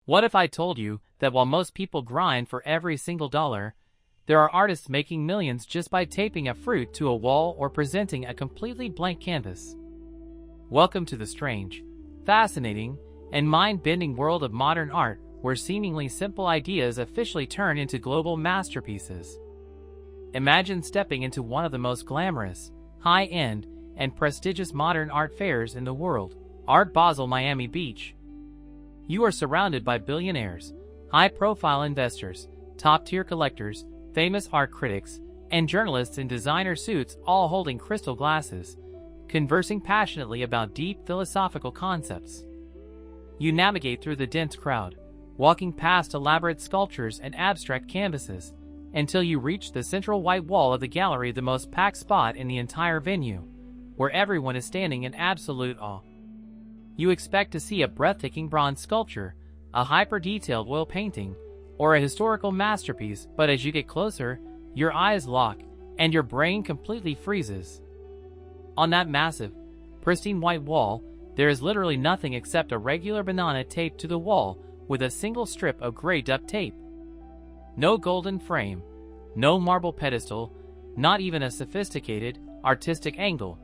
What if I told you that while most people grind for every single dollar, there are artists making millions just by taping a fruit to a wall or presenting a completely blank canvas? Welcome to the strange, fascinating, and mind-bending world of modern art, where seemingly simple ideas officially turn into global masterpieces. Imagine stepping into one of the most glamorous, high-end, and prestigious modern art fairs in the world, Art Basel Miami Beach. You are surrounded by billionaires, high-profile investors, top-tier collectors, famous art critics, and journalists in designer suits, all holding crystal glasses, conversing passionately about deep philosophical concepts. You navigate through the dense crowd, walking past elaborate sculptures and abstract canvases, until you reach the central white wall of the gallery, the most packed spot in the entire venue, where everyone is standing in absolute awe. You expect to see a breathtaking bronze sculpture, a hyper-detailed oil painting, or a historical masterpiece, but as you get closer, your eyes lock, and your brain completely freezes. On that massive, pristine white wall, there is literally nothing except a regular banana taped to the wall with a single strip of gray duct tape. No golden frame, no marble pedestal, not even a sophisticated, artistic angle.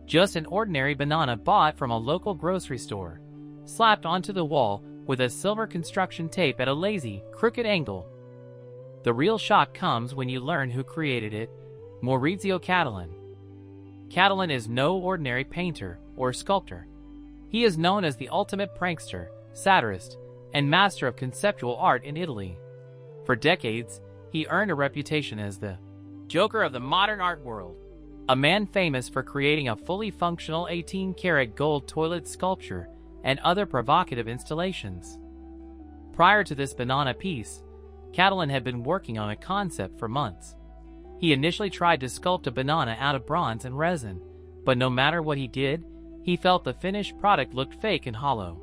Just an ordinary banana bought from a local grocery store, slapped onto the wall with a silver construction tape at a lazy, crooked angle. The real shock comes when you learn who created it: Maurizio Cattelan. Cattelan is no ordinary painter or sculptor. He is known as the ultimate prankster, satirist, and master of conceptual art in Italy. For decades, he earned a reputation as the Joker of the modern art world, a man famous for creating a fully functional 18-karat gold toilet sculpture and other provocative installations. Prior to this banana piece, Cattelan had been working on a concept for months. He initially tried to sculpt a banana out of bronze and resin, but no matter what he did, he felt the finished product looked fake and hollow.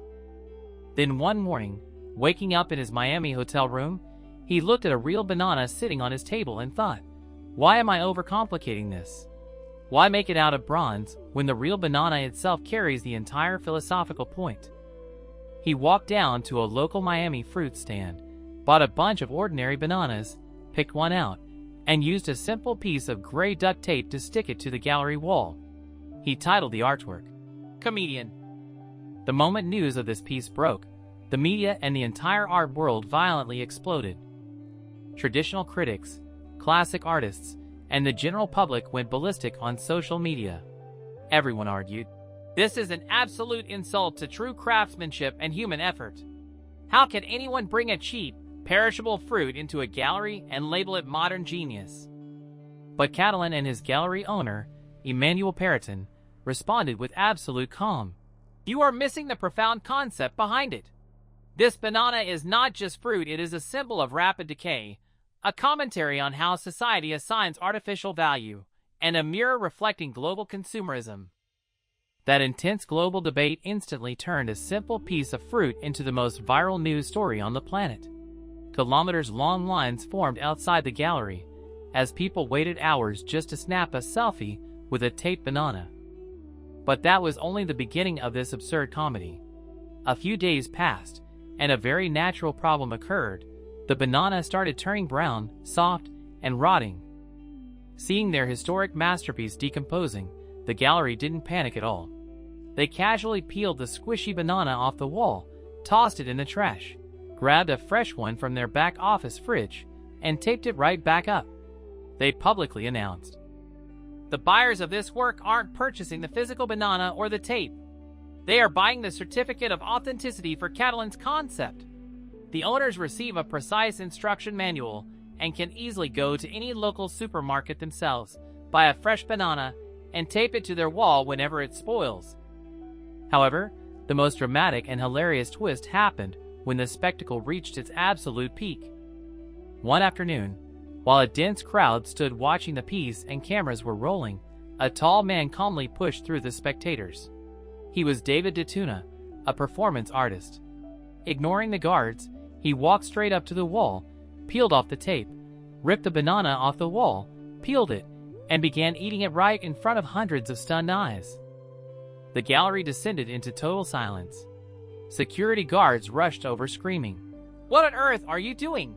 Then one morning, waking up in his Miami hotel room, he looked at a real banana sitting on his table and thought, "Why am I overcomplicating this? Why make it out of bronze when the real banana itself carries the entire philosophical point?" He walked down to a local Miami fruit stand, bought a bunch of ordinary bananas, picked one out, and used a simple piece of gray duct tape to stick it to the gallery wall. He titled the artwork, "Comedian." The moment news of this piece broke, the media and the entire art world violently exploded. Traditional critics, classic artists, and the general public went ballistic on social media. Everyone argued, "This is an absolute insult to true craftsmanship and human effort. How can anyone bring a cheap, perishable fruit into a gallery and label it modern genius?" But Cattelan and his gallery owner, Emmanuel Periton, responded with absolute calm. "You are missing the profound concept behind it. This banana is not just fruit, it is a symbol of rapid decay, a commentary on how society assigns artificial value, and a mirror reflecting global consumerism." That intense global debate instantly turned a simple piece of fruit into the most viral news story on the planet. Kilometers-long lines formed outside the gallery, as people waited hours just to snap a selfie with a taped banana. But that was only the beginning of this absurd comedy. A few days passed, and a very natural problem occurred. The banana started turning brown, soft, and rotting. Seeing their historic masterpiece decomposing, the gallery didn't panic at all. They casually peeled the squishy banana off the wall, tossed it in the trash, grabbed a fresh one from their back office fridge, and taped it right back up. They publicly announced, "The buyers of this work aren't purchasing the physical banana or the tape. They are buying the certificate of authenticity for Cattelan's concept. The owners receive a precise instruction manual and can easily go to any local supermarket themselves, buy a fresh banana, and tape it to their wall whenever it spoils." However, the most dramatic and hilarious twist happened when the spectacle reached its absolute peak. One afternoon, while a dense crowd stood watching the piece and cameras were rolling, a tall man calmly pushed through the spectators. He was David DeTuna, a performance artist. Ignoring the guards, he walked straight up to the wall, peeled off the tape, ripped the banana off the wall, peeled it, and began eating it right in front of hundreds of stunned eyes. The gallery descended into total silence. Security guards rushed over screaming, "What on earth are you doing?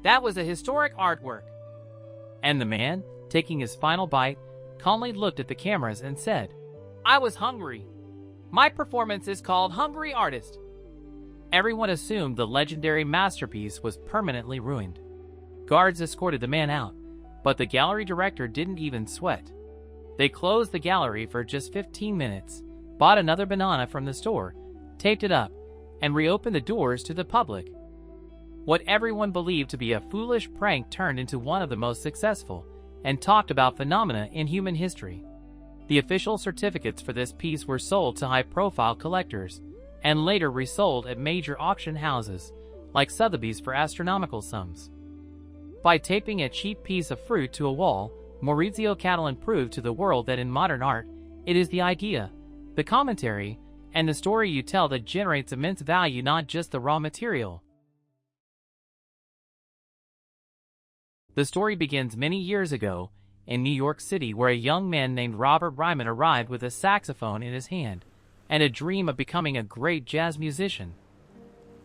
That was a historic artwork." And the man, taking his final bite, calmly looked at the cameras and said, "I was hungry. My performance is called Hungry Artist." Everyone assumed the legendary masterpiece was permanently ruined. Guards escorted the man out, but the gallery director didn't even sweat. They closed the gallery for just 15 minutes, bought another banana from the store, taped it up, and reopened the doors to the public. What everyone believed to be a foolish prank turned into one of the most successful and talked about phenomena in human history. The official certificates for this piece were sold to high-profile collectors and later resold at major auction houses like Sotheby's for astronomical sums. By taping a cheap piece of fruit to a wall, Maurizio Cattelan proved to the world that in modern art, it is the idea, the commentary, and the story you tell that generates immense value, not just the raw material. The story begins many years ago in New York City, where a young man named Robert Ryman arrived with a saxophone in his hand and a dream of becoming a great jazz musician.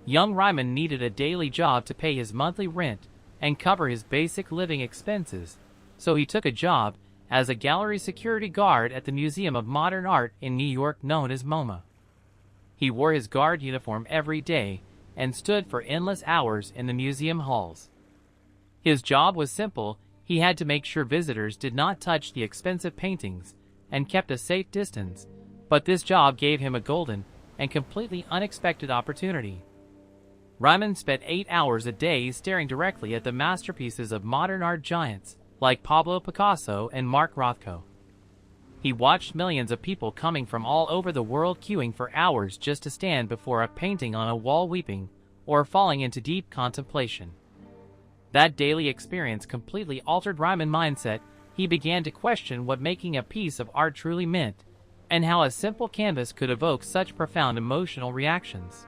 Young Ryman needed a daily job to pay his monthly rent and cover his basic living expenses, so he took a job as a gallery security guard at the Museum of Modern Art in New York, known as MoMA. He wore his guard uniform every day and stood for endless hours in the museum halls. His job was simple. He had to make sure visitors did not touch the expensive paintings and kept a safe distance, but this job gave him a golden and completely unexpected opportunity. Ryman spent 8 hours a day staring directly at the masterpieces of modern art giants like Pablo Picasso and Mark Rothko. He watched millions of people coming from all over the world queuing for hours just to stand before a painting on a wall, weeping or falling into deep contemplation. That daily experience completely altered Ryman's mindset. He began to question what making a piece of art truly meant, and how a simple canvas could evoke such profound emotional reactions.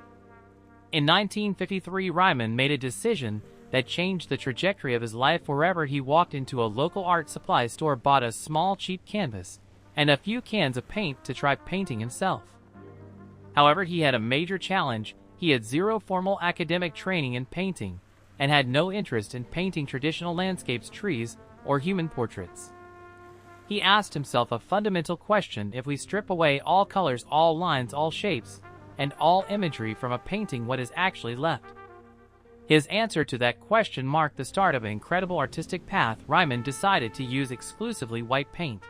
In 1953, Ryman made a decision that changed the trajectory of his life. Wherever he walked into a local art supply store, bought a small cheap canvas and a few cans of paint to try painting himself. However, he had a major challenge. He had zero formal academic training in painting and had no interest in painting traditional landscapes, trees, or human portraits. He asked himself a fundamental question: if we strip away all colors, all lines, all shapes, and all imagery from a painting, what is actually left? His answer to that question marked the start of an incredible artistic path. Ryman decided to use exclusively white paint.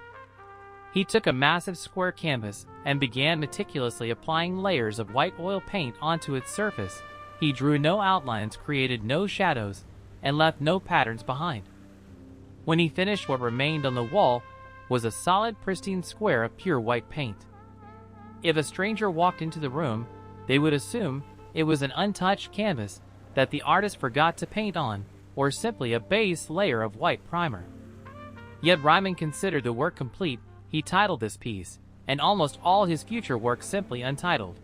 He took a massive square canvas and began meticulously applying layers of white oil paint onto its surface. He drew no outlines, created no shadows, and left no patterns behind. When he finished, what remained on the wall was a solid, pristine square of pure white paint. If a stranger walked into the room, they would assume it was an untouched canvas that the artist forgot to paint on, or simply a base layer of white primer. Yet Ryman considered the work complete. He titled this piece, and almost all his future work, simply Untitled.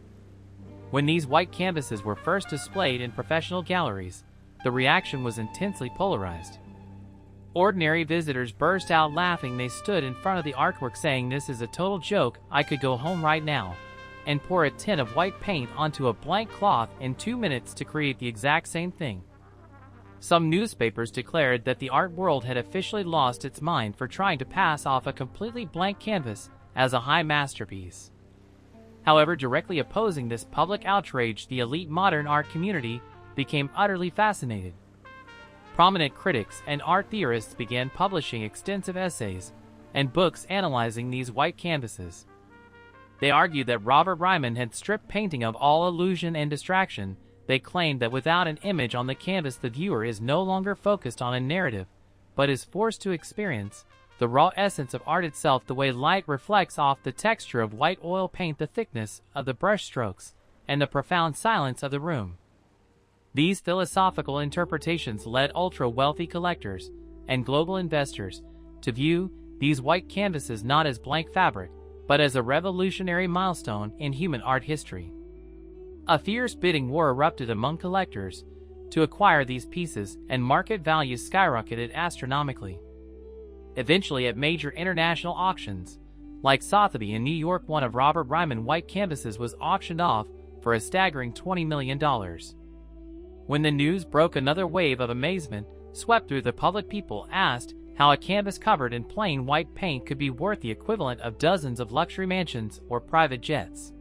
When these white canvases were first displayed in professional galleries, the reaction was intensely polarized. Ordinary visitors burst out laughing. They stood in front of the artwork saying, "This is a total joke. I could go home right now and pour a tin of white paint onto a blank cloth in 2 minutes to create the exact same thing." Some newspapers declared that the art world had officially lost its mind for trying to pass off a completely blank canvas as a high masterpiece. However, directly opposing this public outrage, the elite modern art community became utterly fascinated. Prominent critics and art theorists began publishing extensive essays and books analyzing these white canvases. They argued that Robert Ryman had stripped painting of all illusion and distraction. They claimed that without an image on the canvas, the viewer is no longer focused on a narrative, but is forced to experience the raw essence of art itself, the way light reflects off the texture of white oil paint, the thickness of the brush strokes, and the profound silence of the room. These philosophical interpretations led ultra-wealthy collectors and global investors to view these white canvases not as blank fabric, but as a revolutionary milestone in human art history. A fierce bidding war erupted among collectors to acquire these pieces, and market values skyrocketed astronomically. Eventually, at major international auctions, like Sotheby's in New York, one of Robert Ryman's white canvases was auctioned off for a staggering $20 million. When the news broke, another wave of amazement swept through the public. People asked how a canvas covered in plain white paint could be worth the equivalent of dozens of luxury mansions or private jets.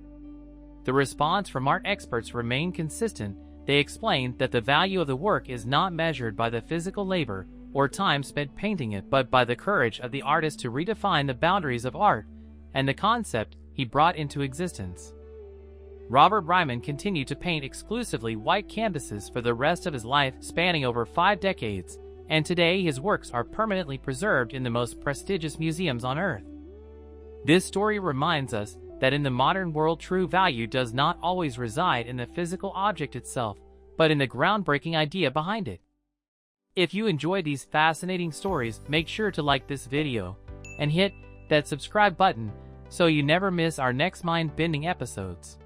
The response from art experts remained consistent. They explained that the value of the work is not measured by the physical labor or time spent painting it, but by the courage of the artist to redefine the boundaries of art and the concept he brought into existence. Robert Ryman continued to paint exclusively white canvases for the rest of his life, spanning over 5 decades, and today his works are permanently preserved in the most prestigious museums on Earth. This story reminds us that in the modern world, true value does not always reside in the physical object itself, but in the groundbreaking idea behind it. If you enjoy these fascinating stories, make sure to like this video and hit that subscribe button so you never miss our next mind-bending episodes.